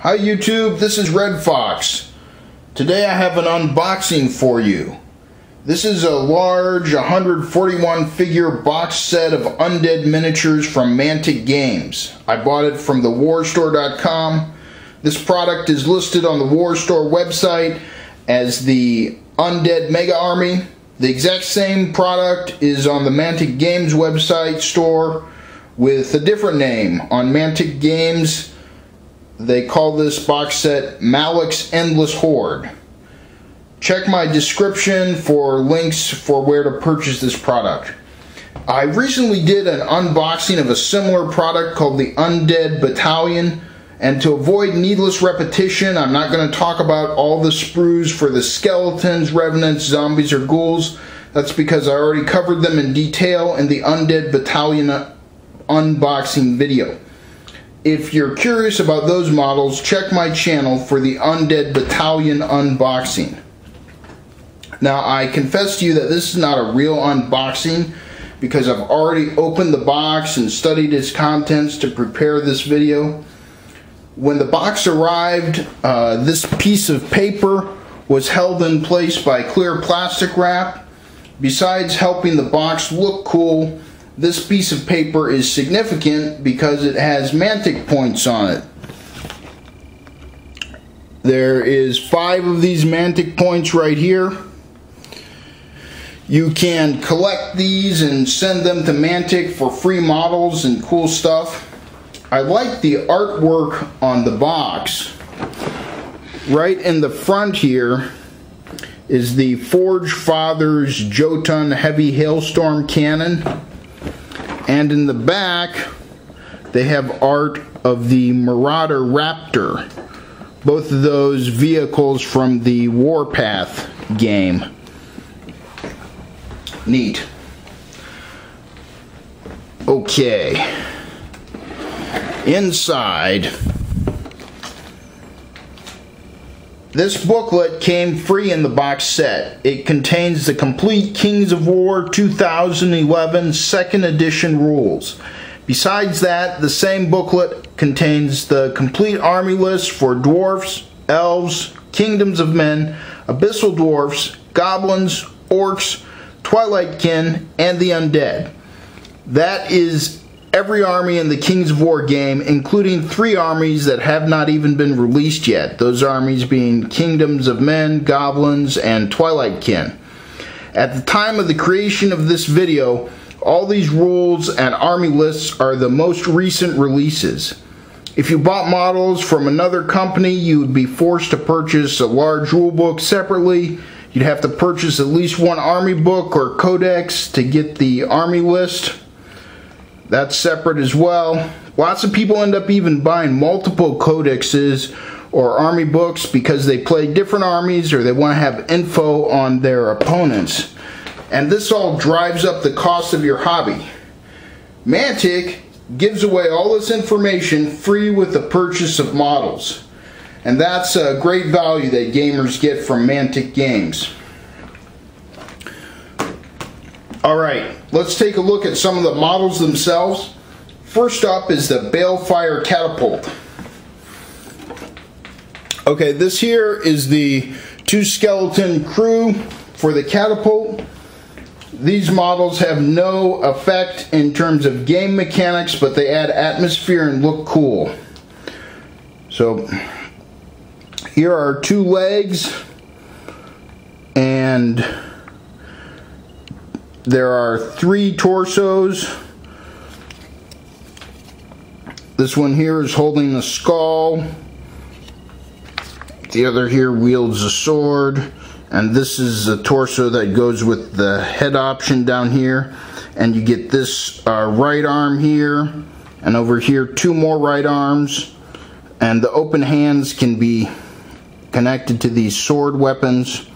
Hi YouTube, this is Red Fox. Today I have an unboxing for you. This is a large 141 figure box set of undead miniatures from Mantic Games. I bought it from thewarstore.com. This product is listed on the War Store website as the Undead Mega Army. The exact same product is on the Mantic Games website store with a different name. On Mantic Games, they call this box set Malak's Endless Horde. Check my description for links for where to purchase this product. I recently did an unboxing of a similar product called the Undead Battalion, and to avoid needless repetition, I'm not going to talk about all the sprues for the skeletons, revenants, zombies, or ghouls. That's because I already covered them in detail in the Undead Battalion unboxing video. If you're curious about those models, check my channel for the Undead Battalion unboxing. Now, I confess to you that this is not a real unboxing because I've already opened the box and studied its contents to prepare this video. When the box arrived, this piece of paper was held in place by clear plastic wrap. Besides helping the box look cool, this piece of paper is significant because it has Mantic points on it. There is 5 of these Mantic points right here. You can collect these and send them to Mantic for free models and cool stuff. I like the artwork on the box. Right in the front here is the Forge Fathers Jotun Heavy Hailstorm Cannon. And in the back, they have art of the Marauder Raptor. Both of those vehicles from the Warpath game. Neat. Okay. Inside, this booklet came free in the box set. It contains the complete Kings of War 2011 2nd edition rules. Besides that, the same booklet contains the complete army list for dwarfs, elves, kingdoms of men, abyssal dwarfs, goblins, orcs, Twilightkin, and the undead. That is every army in the Kings of War game, including 3 armies that have not even been released yet. Those armies being Kingdoms of Men, Goblins, and Twilightkin. At the time of the creation of this video, all these rules and army lists are the most recent releases. If you bought models from another company, you would be forced to purchase a large rulebook separately. You'd have to purchase at least 1 army book or codex to get the army list. That's separate as well. Lots of people end up even buying multiple codexes or army books because they play different armies or they want to have info on their opponents. And this all drives up the cost of your hobby. Mantic gives away all this information free with the purchase of models. And that's a great value that gamers get from Mantic Games. Alright, let's take a look at some of the models themselves. First up is the Balefire Catapult. Okay, this here is the 2 skeleton crew for the Catapult. These models have no effect in terms of game mechanics, but they add atmosphere and look cool. So, here are 2 legs, and there are 3 torsos. This one here is holding a skull. The other here wields a sword. And this is the torso that goes with the head option down here. And you get this right arm here. And over here 2 more right arms. And the open hands can be connected to these sword weapons.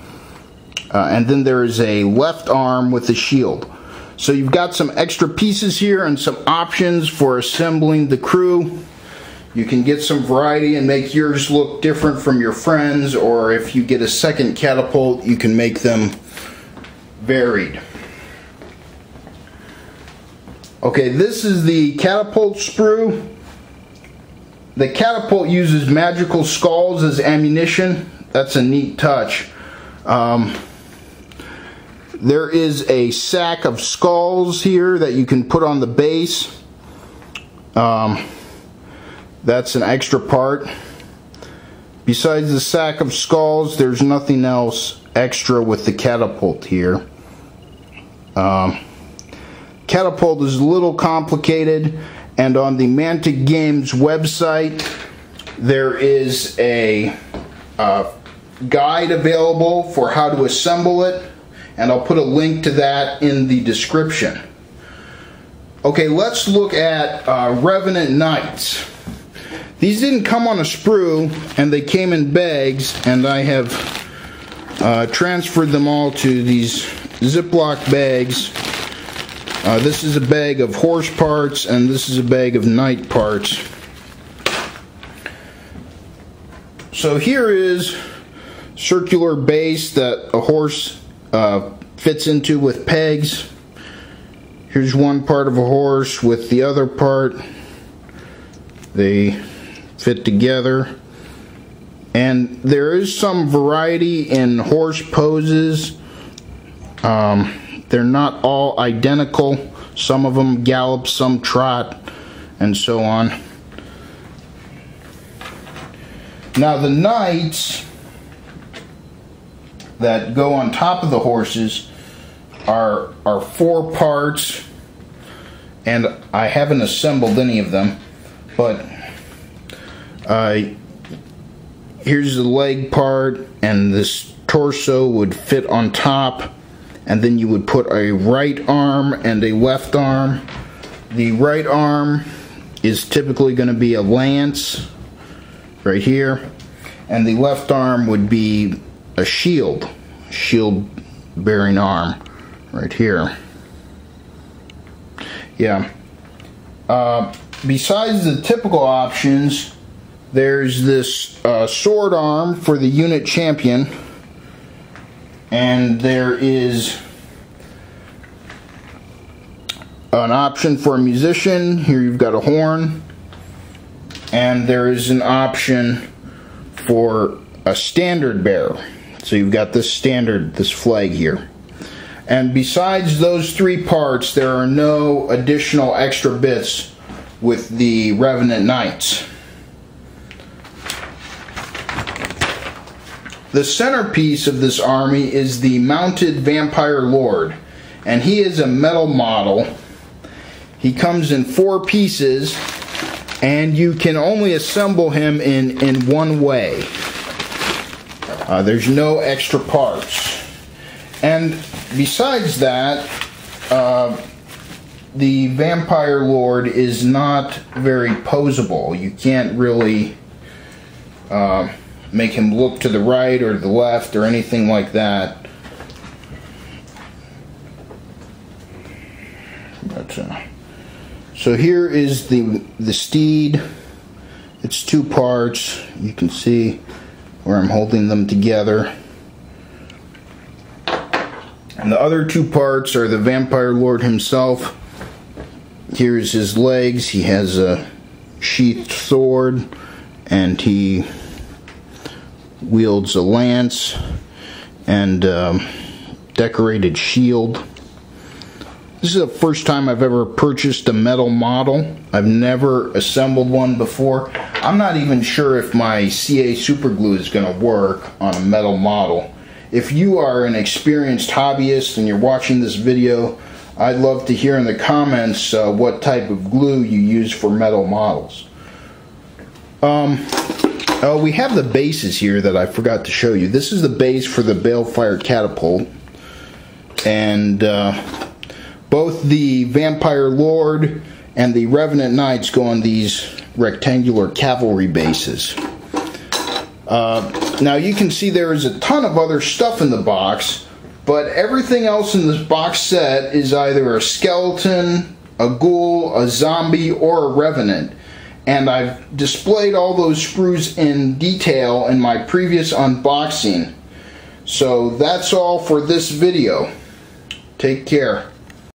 And then there is a left arm with a shield. So you've got some extra pieces here and some options for assembling the crew. You can get some variety and make yours look different from your friends, or if you get a second catapult, you can make them varied. Okay, this is the catapult sprue. The Catapult uses magical skulls as ammunition. That's a neat touch. There is a sack of skulls here that you can put on the base. That's an extra part. Besides the sack of skulls, there's nothing else extra with the Catapult here. Catapult is a little complicated, and on the Mantic Games website there is a guide available for how to assemble it, and I'll put a link to that in the description. Okay, let's look at Revenant Knights. These didn't come on a sprue, and they came in bags, and I have transferred them all to these Ziploc bags. This is a bag of horse parts, and this is a bag of knight parts. So here is circular base that a horse fits into with pegs. Here's one part of a horse with the other part. They fit together. And there is some variety in horse poses. They're not all identical. Some of them gallop, some trot, and so on. Now the knights that go on top of the horses are 4 parts, and I haven't assembled any of them, but here's the leg part, and this torso would fit on top, and then you would put a right arm and a left arm. The right arm is typically going to be a lance right here, and the left arm would be a shield bearing arm right here. Yeah. Besides the typical options, there's this sword arm for the unit champion, and there is an option for a musician. Here you've got a horn, and there is an option for a standard bearer. So you've got this flag here. And besides those 3 parts, there are no additional extra bits with the Revenant Knights. The centerpiece of this army is the mounted Vampire Lord, and he is a metal model. He comes in 4 pieces, and you can only assemble him in one way. There's no extra parts. And besides that, the Vampire Lord is not very posable. You can't really make him look to the right or the left or anything like that. But, so here is the steed. It's 2 parts. You can see where I'm holding them together. And the other 2 parts are the Vampire Lord himself. Here's his legs. He has a sheathed sword, and he wields a lance and decorated shield. This is the first time I've ever purchased a metal model. I've never assembled one before. I'm not even sure if my CA superglue is going to work on a metal model. If you are an experienced hobbyist and you're watching this video, I'd love to hear in the comments what type of glue you use for metal models. Oh, we have the bases here that I forgot to show you. This is the base for the Balefire Catapult, and both the Vampire Lord and the Revenant Knights go on these rectangular cavalry bases. Now you can see there is a ton of other stuff in the box, but everything else in this box set is either a skeleton, a ghoul, a zombie, or a revenant. And I've displayed all those sprues in detail in my previous unboxing. So that's all for this video. Take care.